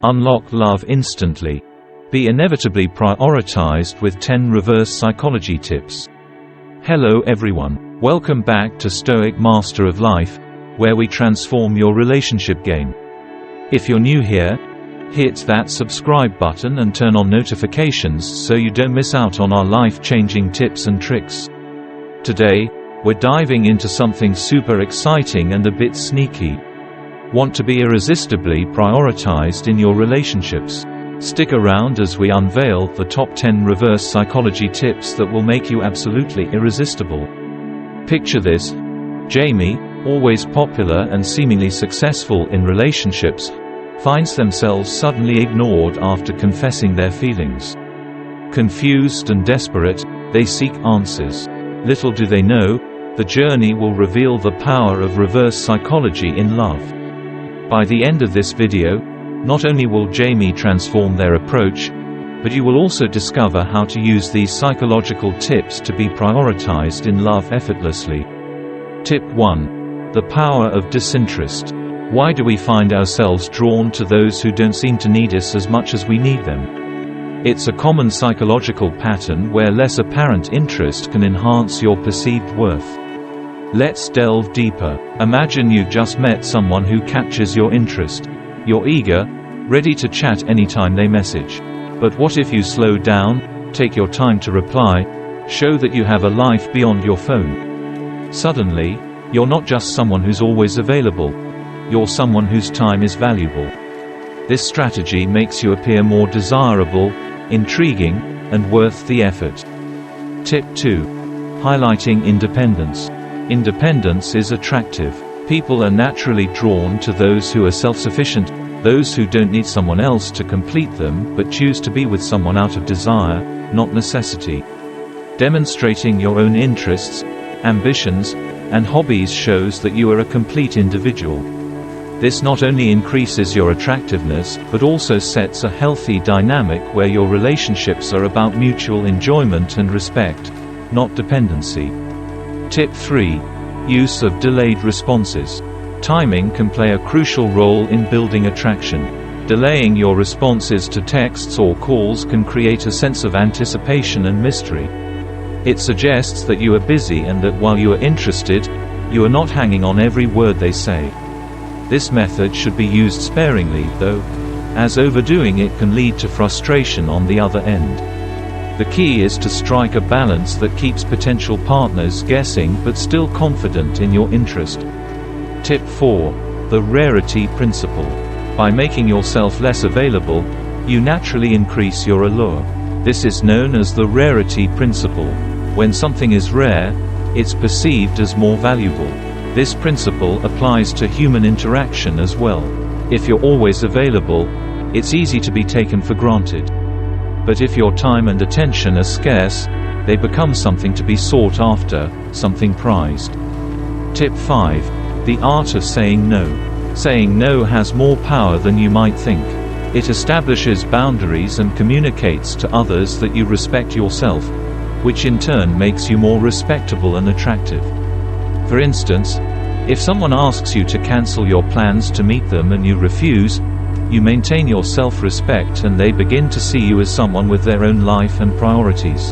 Unlock love instantly. Be inevitably prioritized with 10 reverse psychology tips. Hello everyone. Welcome back to Stoic Master of Life, where we transform your relationship game. If you're new here, hit that subscribe button and turn on notifications so you don't miss out on our life-changing tips and tricks. Today, we're diving into something super exciting and a bit sneaky. Want to be irresistibly prioritized in your relationships? Stick around as we unveil the top 10 reverse psychology tips that will make you absolutely irresistible. Picture this: Jamie, always popular and seemingly successful in relationships, finds themselves suddenly ignored after confessing their feelings. Confused and desperate, they seek answers. Little do they know, the journey will reveal the power of reverse psychology in love. By the end of this video, not only will Jamie transform their approach, but you will also discover how to use these psychological tips to be prioritized in love effortlessly. Tip 1. The power of disinterest. Why do we find ourselves drawn to those who don't seem to need us as much as we need them? It's a common psychological pattern where less apparent interest can enhance your perceived worth. Let's delve deeper. Imagine you just met someone who captures your interest. You're eager, ready to chat anytime they message. But what if you slow down, take your time to reply, show that you have a life beyond your phone? Suddenly, you're not just someone who's always available. You're someone whose time is valuable. This strategy makes you appear more desirable, intriguing, and worth the effort. Tip 2. Highlighting independence. Independence is attractive. People are naturally drawn to those who are self-sufficient, those who don't need someone else to complete them but choose to be with someone out of desire, not necessity. Demonstrating your own interests, ambitions, and hobbies shows that you are a complete individual. This not only increases your attractiveness but also sets a healthy dynamic where your relationships are about mutual enjoyment and respect, not dependency. Tip 3. Use of delayed responses. Timing can play a crucial role in building attraction. Delaying your responses to texts or calls can create a sense of anticipation and mystery. It suggests that you are busy and that while you are interested, you are not hanging on every word they say. This method should be used sparingly, though, as overdoing it can lead to frustration on the other end. The key is to strike a balance that keeps potential partners guessing but still confident in your interest. Tip 4. The rarity principle. By making yourself less available, you naturally increase your allure. This is known as the rarity principle. When something is rare, it's perceived as more valuable. This principle applies to human interaction as well. If you're always available, it's easy to be taken for granted. But if your time and attention are scarce, they become something to be sought after, something prized. Tip 5. The art of saying no. Saying no has more power than you might think. It establishes boundaries and communicates to others that you respect yourself, which in turn makes you more respectable and attractive. For instance, if someone asks you to cancel your plans to meet them and you refuse, you maintain your self-respect and they begin to see you as someone with their own life and priorities.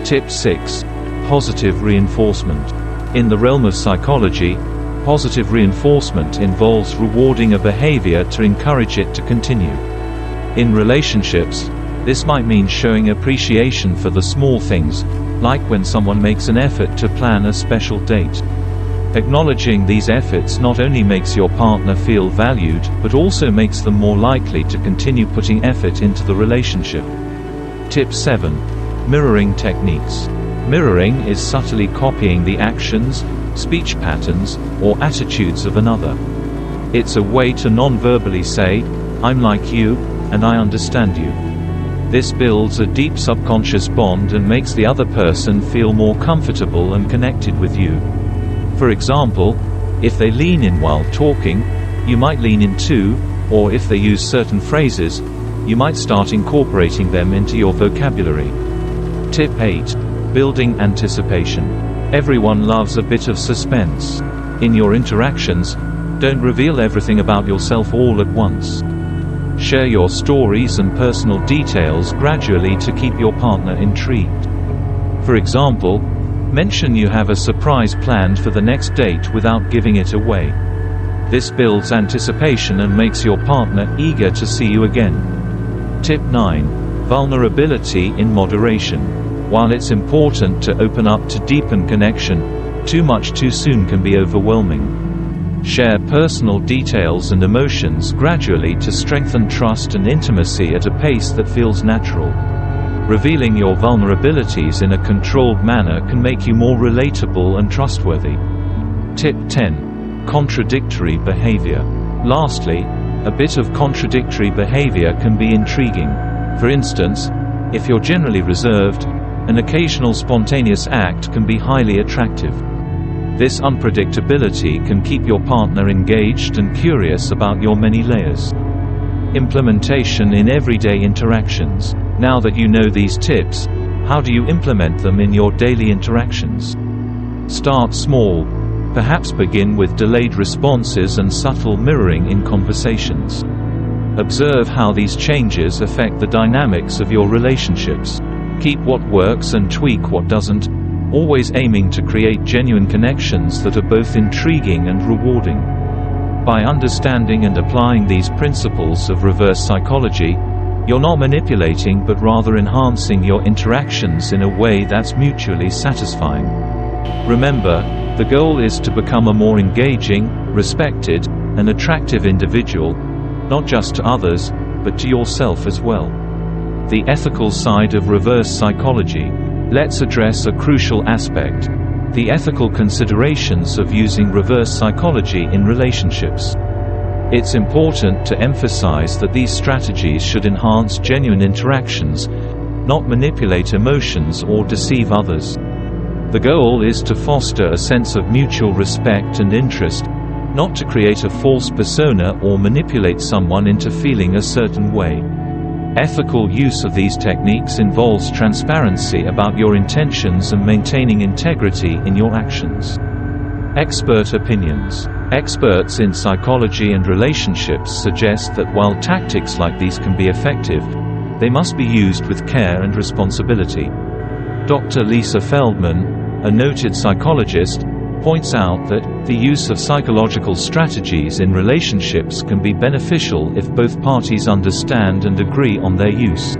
Tip 6. Positive reinforcement. In the realm of psychology, positive reinforcement involves rewarding a behavior to encourage it to continue. In relationships, this might mean showing appreciation for the small things, like when someone makes an effort to plan a special date. Acknowledging these efforts not only makes your partner feel valued, but also makes them more likely to continue putting effort into the relationship. Tip 7. Mirroring techniques. Mirroring is subtly copying the actions, speech patterns, or attitudes of another. It's a way to non-verbally say, "I'm like you, and I understand you." This builds a deep subconscious bond and makes the other person feel more comfortable and connected with you. For example, if they lean in while talking, you might lean in too, or if they use certain phrases, you might start incorporating them into your vocabulary. Tip 8. Building anticipation. Everyone loves a bit of suspense. In your interactions, don't reveal everything about yourself all at once. Share your stories and personal details gradually to keep your partner intrigued. For example, mention you have a surprise planned for the next date without giving it away. This builds anticipation and makes your partner eager to see you again. Tip 9. Vulnerability in moderation. While it's important to open up to deepen connection, too much too soon can be overwhelming. Share personal details and emotions gradually to strengthen trust and intimacy at a pace that feels natural. Revealing your vulnerabilities in a controlled manner can make you more relatable and trustworthy. Tip 10. Contradictory behavior. Lastly, a bit of contradictory behavior can be intriguing. For instance, if you're generally reserved, an occasional spontaneous act can be highly attractive. This unpredictability can keep your partner engaged and curious about your many layers. Implementation in everyday interactions. Now that you know these tips, how do you implement them in your daily interactions? Start small. Perhaps begin with delayed responses and subtle mirroring in conversations. Observe how these changes affect the dynamics of your relationships. Keep what works and tweak what doesn't, always aiming to create genuine connections that are both intriguing and rewarding. By understanding and applying these principles of reverse psychology, you're not manipulating but rather enhancing your interactions in a way that's mutually satisfying. Remember, the goal is to become a more engaging, respected, and attractive individual, not just to others, but to yourself as well. The ethical side of reverse psychology. Let's address a crucial aspect: the ethical considerations of using reverse psychology in relationships. It's important to emphasize that these strategies should enhance genuine interactions, not manipulate emotions or deceive others. The goal is to foster a sense of mutual respect and interest, not to create a false persona or manipulate someone into feeling a certain way. Ethical use of these techniques involves transparency about your intentions and maintaining integrity in your actions. Expert opinions. Experts in psychology and relationships suggest that while tactics like these can be effective, they must be used with care and responsibility. Dr. Lisa Feldman, a noted psychologist, points out that the use of psychological strategies in relationships can be beneficial if both parties understand and agree on their use.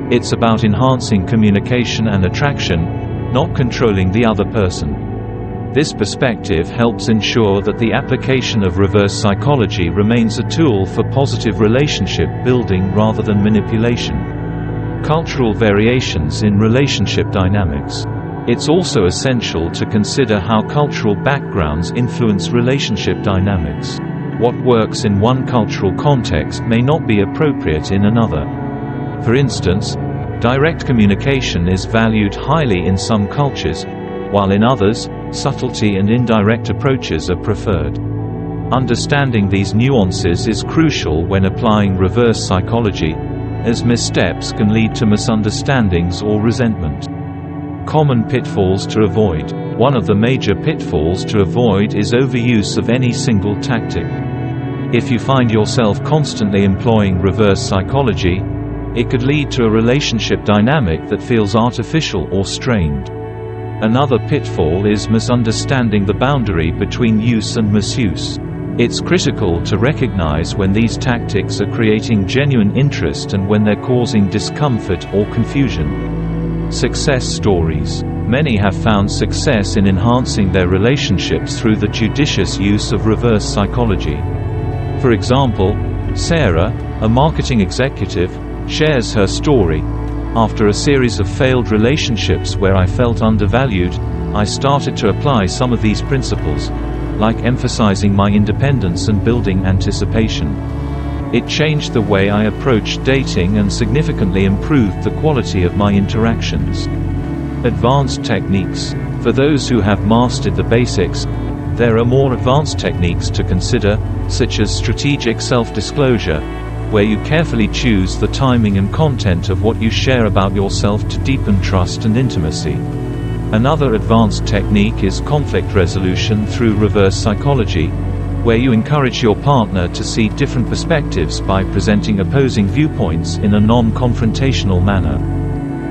It's about enhancing communication and attraction, not controlling the other person. This perspective helps ensure that the application of reverse psychology remains a tool for positive relationship building rather than manipulation. Cultural variations in relationship dynamics. It's also essential to consider how cultural backgrounds influence relationship dynamics. What works in one cultural context may not be appropriate in another. For instance, direct communication is valued highly in some cultures, while in others, subtlety and indirect approaches are preferred. Understanding these nuances is crucial when applying reverse psychology, as missteps can lead to misunderstandings or resentment. Common pitfalls to avoid. One of the major pitfalls to avoid is overuse of any single tactic. If you find yourself constantly employing reverse psychology, it could lead to a relationship dynamic that feels artificial or strained. Another pitfall is misunderstanding the boundary between use and misuse. It's critical to recognize when these tactics are creating genuine interest and when they're causing discomfort or confusion. Success stories. Many have found success in enhancing their relationships through the judicious use of reverse psychology. For example, Sarah, a marketing executive, shares her story. After a series of failed relationships where I felt undervalued, I started to apply some of these principles, like emphasizing my independence and building anticipation. It changed the way I approached dating and significantly improved the quality of my interactions. Advanced techniques. For those who have mastered the basics, there are more advanced techniques to consider, such as strategic self-disclosure, where you carefully choose the timing and content of what you share about yourself to deepen trust and intimacy. Another advanced technique is conflict resolution through reverse psychology, where you encourage your partner to see different perspectives by presenting opposing viewpoints in a non-confrontational manner.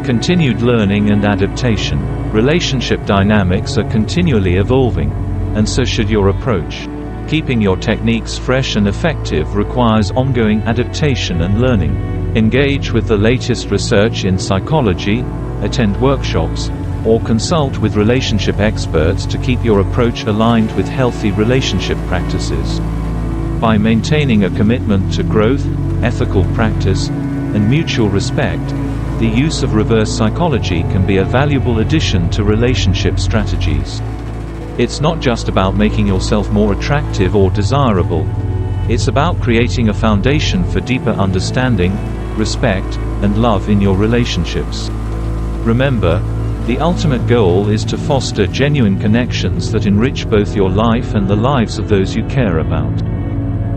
Continued learning and adaptation. Relationship dynamics are continually evolving, and so should your approach. Keeping your techniques fresh and effective requires ongoing adaptation and learning. Engage with the latest research in psychology, attend workshops, or consult with relationship experts to keep your approach aligned with healthy relationship practices. By maintaining a commitment to growth, ethical practice, and mutual respect, the use of reverse psychology can be a valuable addition to relationship strategies. It's not just about making yourself more attractive or desirable. It's about creating a foundation for deeper understanding, respect, and love in your relationships. Remember, the ultimate goal is to foster genuine connections that enrich both your life and the lives of those you care about.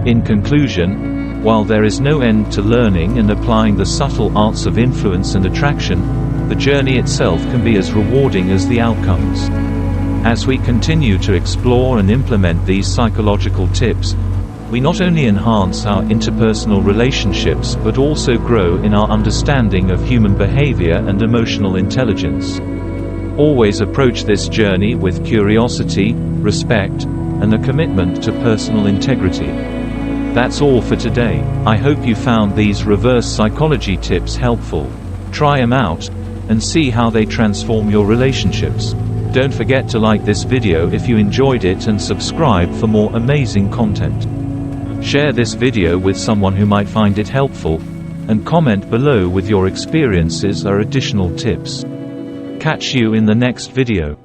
In conclusion, while there is no end to learning and applying the subtle arts of influence and attraction, the journey itself can be as rewarding as the outcomes. As we continue to explore and implement these psychological tips, we not only enhance our interpersonal relationships but also grow in our understanding of human behavior and emotional intelligence. Always approach this journey with curiosity, respect, and a commitment to personal integrity. That's all for today. I hope you found these reverse psychology tips helpful. Try them out, and see how they transform your relationships. Don't forget to like this video if you enjoyed it and subscribe for more amazing content. Share this video with someone who might find it helpful, and comment below with your experiences or additional tips. Catch you in the next video.